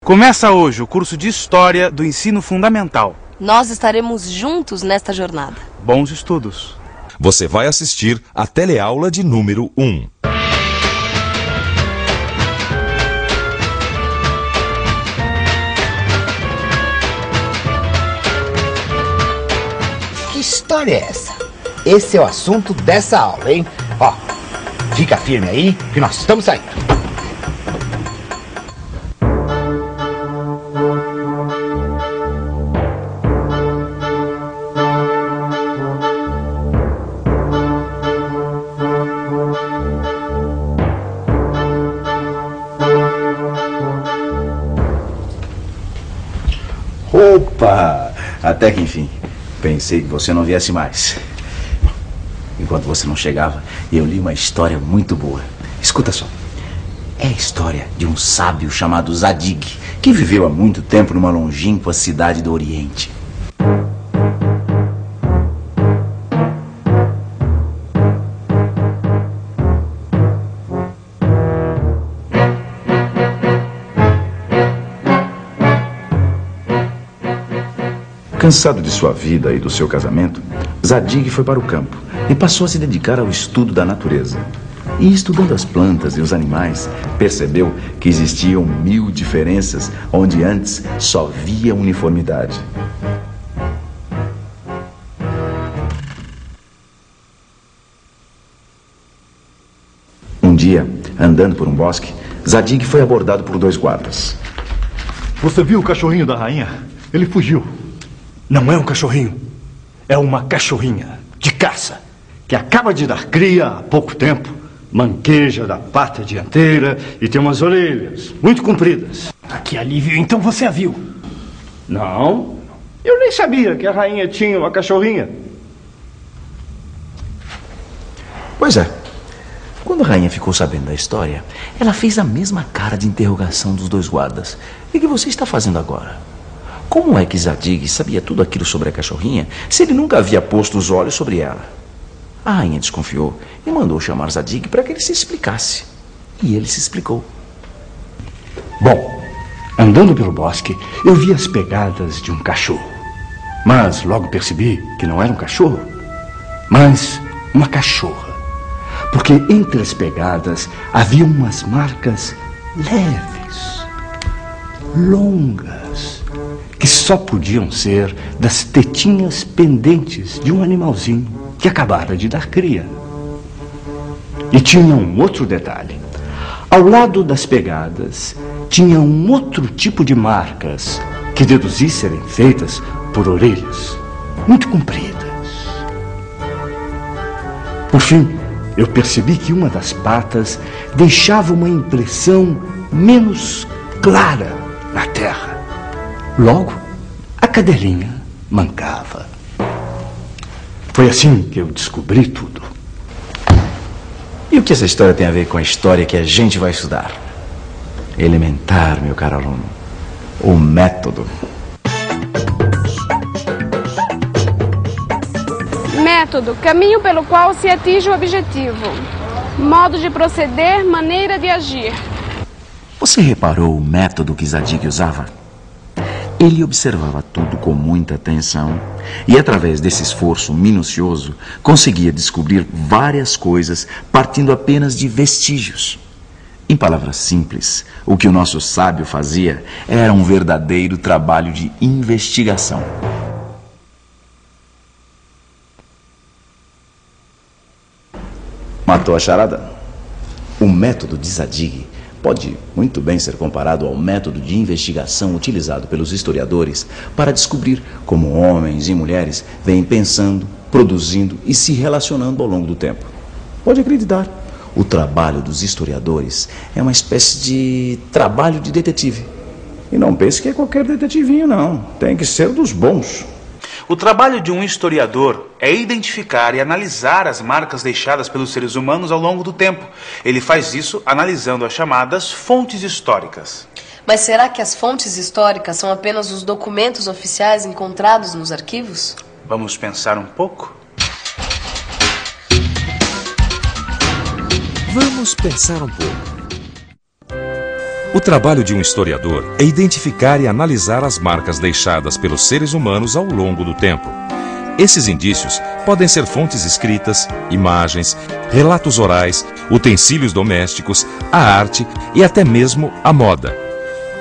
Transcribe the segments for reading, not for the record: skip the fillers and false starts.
Começa hoje o curso de História do Ensino Fundamental. Nós estaremos juntos nesta jornada. Bons estudos. Você vai assistir a teleaula de número 1. Que história é essa? Esse é o assunto dessa aula, hein? Ó, fica firme aí que nós estamos saindo. Opa! Até que enfim. Pensei que você não viesse mais. Enquanto você não chegava, eu li uma história muito boa. Escuta só. É a história de um sábio chamado Zadig, que viveu há muito tempo numa longínqua cidade do Oriente. Cansado de sua vida e do seu casamento, Zadig foi para o campo e passou a se dedicar ao estudo da natureza. E estudando as plantas e os animais, percebeu que existiam 1000 diferenças onde antes só via uniformidade. Um dia, andando por um bosque, Zadig foi abordado por 2 guardas. Você viu o cachorrinho da rainha? Ele fugiu. Não é um cachorrinho, é uma cachorrinha de caça, que acaba de dar cria há pouco tempo, manqueja da pata dianteira e tem umas orelhas muito compridas. Que alívio, então você a viu? Não, eu nem sabia que a rainha tinha uma cachorrinha. Pois é. Quando a rainha ficou sabendo da história, ela fez a mesma cara de interrogação dos 2 guardas. E o que você está fazendo agora? Como é que Zadig sabia tudo aquilo sobre a cachorrinha se ele nunca havia posto os olhos sobre ela? A rainha desconfiou e mandou chamar Zadig para que ele se explicasse. E ele se explicou. Bom, andando pelo bosque, eu vi as pegadas de um cachorro. Mas logo percebi que não era um cachorro, mas uma cachorra. Porque entre as pegadas havia umas marcas leves, longas, que só podiam ser das tetinhas pendentes de um animalzinho que acabara de dar cria. E tinha um outro detalhe. Ao lado das pegadas, tinha um outro tipo de marcas que deduzi serem feitas por orelhas muito compridas. Por fim, eu percebi que uma das patas deixava uma impressão menos clara na terra. Logo, a cadelinha mancava. Foi assim que eu descobri tudo. E o que essa história tem a ver com a história que a gente vai estudar? Elementar, meu caro aluno. O método. Método, caminho pelo qual se atinge o objetivo. Modo de proceder, maneira de agir. Você reparou o método que Zadig usava? Ele observava tudo com muita atenção e, através desse esforço minucioso, conseguia descobrir várias coisas partindo apenas de vestígios. Em palavras simples, o que o nosso sábio fazia era um verdadeiro trabalho de investigação. Matou a charada? O método de Zadig pode muito bem ser comparado ao método de investigação utilizado pelos historiadores para descobrir como homens e mulheres vêm pensando, produzindo e se relacionando ao longo do tempo. Pode acreditar, o trabalho dos historiadores é uma espécie de trabalho de detetive. E não pense que é qualquer detetivinho, não. Tem que ser dos bons. O trabalho de um historiador é identificar e analisar as marcas deixadas pelos seres humanos ao longo do tempo. Ele faz isso analisando as chamadas fontes históricas. Mas será que as fontes históricas são apenas os documentos oficiais encontrados nos arquivos? Vamos pensar um pouco? Vamos pensar um pouco. O trabalho de um historiador é identificar e analisar as marcas deixadas pelos seres humanos ao longo do tempo. Esses indícios podem ser fontes escritas, imagens, relatos orais, utensílios domésticos, a arte e até mesmo a moda.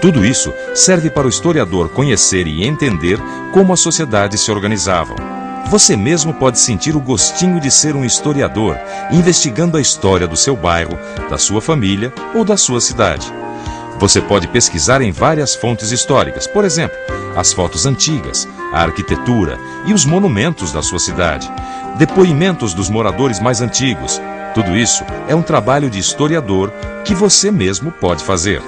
Tudo isso serve para o historiador conhecer e entender como as sociedades se organizavam. Você mesmo pode sentir o gostinho de ser um historiador, investigando a história do seu bairro, da sua família ou da sua cidade. Você pode pesquisar em várias fontes históricas, por exemplo, as fotos antigas, a arquitetura e os monumentos da sua cidade, depoimentos dos moradores mais antigos. Tudo isso é um trabalho de historiador que você mesmo pode fazer.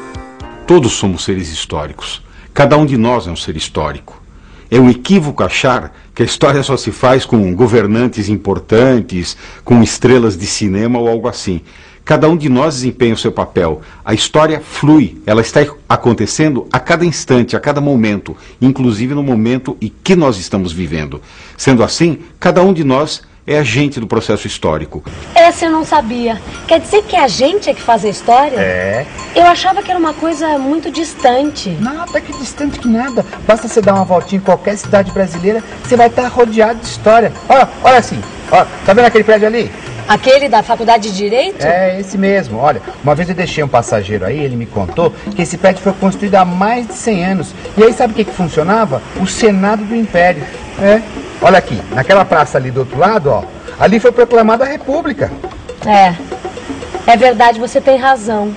Todos somos seres históricos. Cada um de nós é um ser histórico. É um equívoco achar que a história só se faz com governantes importantes, com estrelas de cinema ou algo assim. Cada um de nós desempenha o seu papel. A história flui, ela está acontecendo a cada instante, a cada momento, inclusive no momento em que nós estamos vivendo. Sendo assim, cada um de nós é agente do processo histórico. Essa eu não sabia. Quer dizer que a gente é que faz a história? É. Eu achava que era uma coisa muito distante. Nada que distante que nada. Basta você dar uma voltinha em qualquer cidade brasileira, você vai estar rodeado de história. Olha assim, ó, tá vendo aquele prédio ali? Aquele da Faculdade de Direito? É, esse mesmo. Olha, uma vez eu deixei um passageiro aí, ele me contou que esse prédio foi construído há mais de 100 anos. E aí sabe o que funcionava? O Senado do Império. É. Olha aqui, naquela praça ali do outro lado, ó, ali foi proclamada a República. É verdade, você tem razão.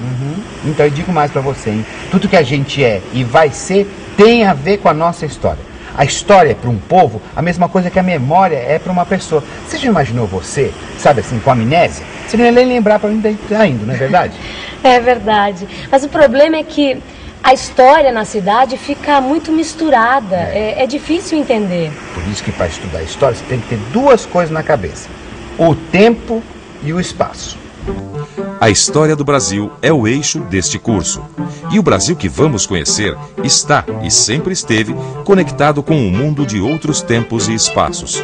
Então eu digo mais pra você, hein? Tudo que a gente é e vai ser tem a ver com a nossa história. A história é para um povo a mesma coisa que a memória é para uma pessoa. Você já imaginou você, sabe assim, com amnésia? Você não ia nem lembrar para onde está indo, não é verdade? É verdade. Mas o problema é que a história na cidade fica muito misturada. É difícil entender. Por isso que para estudar história você tem que ter duas coisas na cabeça: o tempo e o espaço. A história do Brasil é o eixo deste curso. E o Brasil que vamos conhecer está e sempre esteve conectado com um mundo de outros tempos e espaços.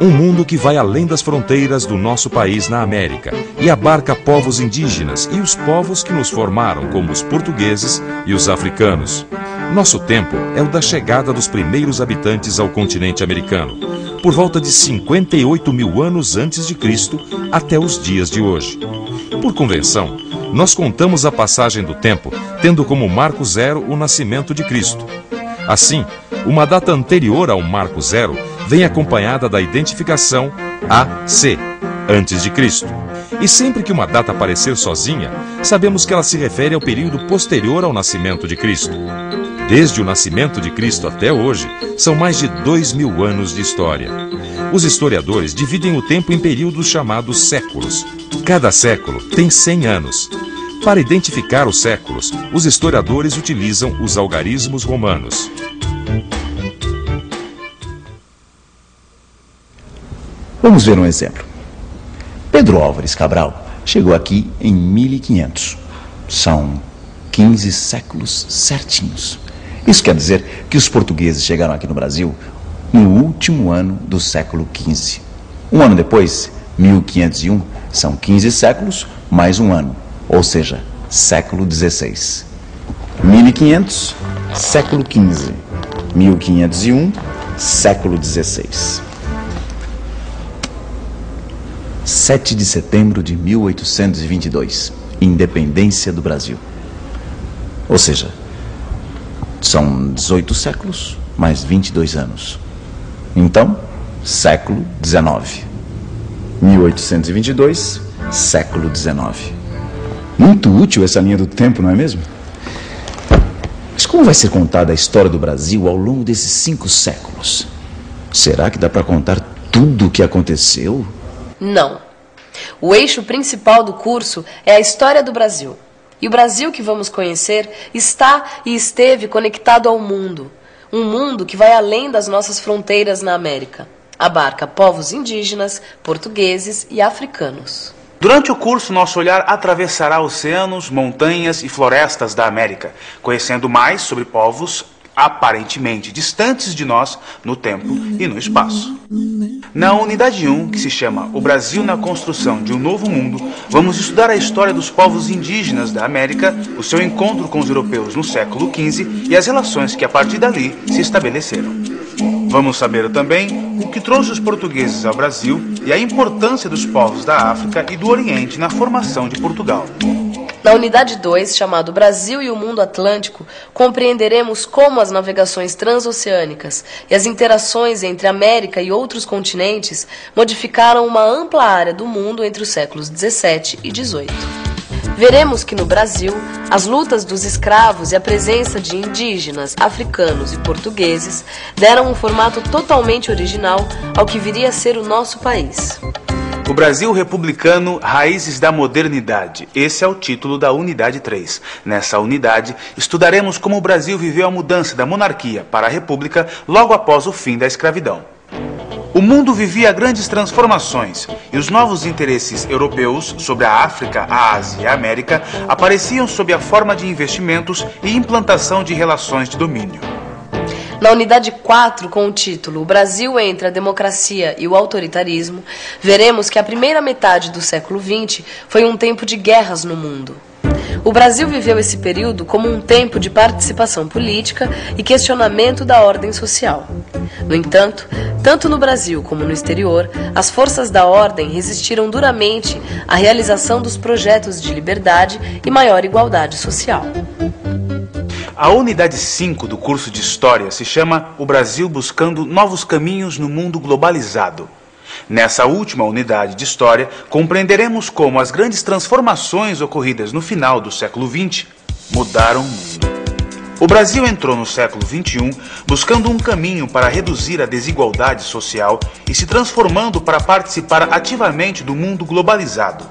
Um mundo que vai além das fronteiras do nosso país na América e abarca povos indígenas e os povos que nos formaram, como os portugueses e os africanos. Nosso tempo é o da chegada dos primeiros habitantes ao continente americano, por volta de 58 mil anos antes de Cristo até os dias de hoje. Por convenção, nós contamos a passagem do tempo, tendo como marco zero o nascimento de Cristo. Assim, uma data anterior ao marco zero vem acompanhada da identificação AC, antes de Cristo. E sempre que uma data aparecer sozinha, sabemos que ela se refere ao período posterior ao nascimento de Cristo. Desde o nascimento de Cristo até hoje, são mais de 2.000 anos de história. Os historiadores dividem o tempo em períodos chamados séculos. Cada século tem 100 anos. Para identificar os séculos, os historiadores utilizam os algarismos romanos. Vamos ver um exemplo. Pedro Álvares Cabral chegou aqui em 1500. São 15 séculos certinhos. Isso quer dizer que os portugueses chegaram aqui no Brasil no último ano do século XV. Um ano depois, 1501, são 15 séculos mais um ano, ou seja, século XVI. 1500, século XV. 1501, século XVI. 7 de setembro de 1822, independência do Brasil. Ou seja, são 18 séculos mais 22 anos. Então, século XIX. 1822, século XIX. Muito útil essa linha do tempo, não é mesmo? Mas como vai ser contada a história do Brasil ao longo desses 5 séculos? Será que dá para contar tudo o que aconteceu? Não. O eixo principal do curso é a história do Brasil. E o Brasil que vamos conhecer está e esteve conectado ao mundo. Um mundo que vai além das nossas fronteiras na América. Abarca povos indígenas, portugueses e africanos. Durante o curso, nosso olhar atravessará oceanos, montanhas e florestas da América, conhecendo mais sobre povos aparentemente distantes de nós no tempo e no espaço. Na unidade 1, que se chama O Brasil na Construção de um Novo Mundo, vamos estudar a história dos povos indígenas da América, o seu encontro com os europeus no século XV e as relações que a partir dali se estabeleceram. Vamos saber também o que trouxe os portugueses ao Brasil e a importância dos povos da África e do Oriente na formação de Portugal. Na unidade 2, chamado Brasil e o Mundo Atlântico, compreenderemos como as navegações transoceânicas e as interações entre América e outros continentes modificaram uma ampla área do mundo entre os séculos 17 e 18. Veremos que no Brasil, as lutas dos escravos e a presença de indígenas, africanos e portugueses deram um formato totalmente original ao que viria a ser o nosso país. O Brasil Republicano, Raízes da Modernidade. Esse é o título da Unidade 3. Nessa unidade, estudaremos como o Brasil viveu a mudança da monarquia para a república logo após o fim da escravidão. O mundo vivia grandes transformações e os novos interesses europeus sobre a África, a Ásia e a América apareciam sob a forma de investimentos e implantação de relações de domínio. Na unidade 4, com o título O Brasil entre a Democracia e o Autoritarismo, veremos que a primeira metade do século XX foi um tempo de guerras no mundo. O Brasil viveu esse período como um tempo de participação política e questionamento da ordem social. No entanto, tanto no Brasil como no exterior, as forças da ordem resistiram duramente à realização dos projetos de liberdade e maior igualdade social. A unidade 5 do curso de História se chama O Brasil buscando novos caminhos no mundo globalizado. Nessa última unidade de História, compreenderemos como as grandes transformações ocorridas no final do século XX mudaram o mundo. O Brasil entrou no século XXI buscando um caminho para reduzir a desigualdade social e se transformando para participar ativamente do mundo globalizado.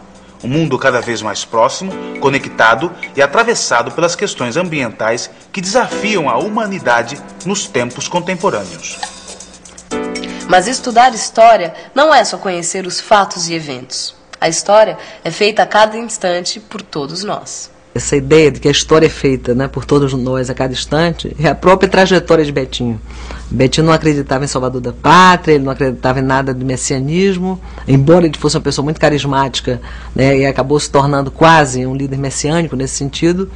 Um mundo cada vez mais próximo, conectado e atravessado pelas questões ambientais que desafiam a humanidade nos tempos contemporâneos. Mas estudar história não é só conhecer os fatos e eventos. A história é feita a cada instante por todos nós. Essa ideia de que a história é feita, né, por todos nós a cada instante é a própria trajetória de Betinho. Betinho não acreditava em Salvador da Pátria, ele não acreditava em nada de messianismo, embora ele fosse uma pessoa muito carismática, né, e acabou se tornando quase um líder messiânico nesse sentido,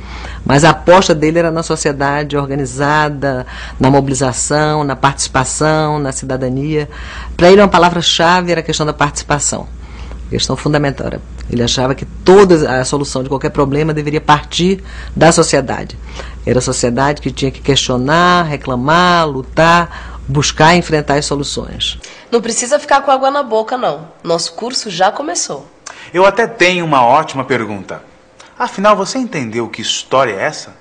mas a aposta dele era na sociedade organizada, na mobilização, na participação, na cidadania. Para ele uma palavra-chave era a questão da participação. Questão fundamental. Ele achava que toda a solução de qualquer problema deveria partir da sociedade. Era a sociedade que tinha que questionar, reclamar, lutar, buscar e enfrentar as soluções. Não precisa ficar com água na boca, não. Nosso curso já começou. Eu até tenho uma ótima pergunta. Afinal, você entendeu que história é essa?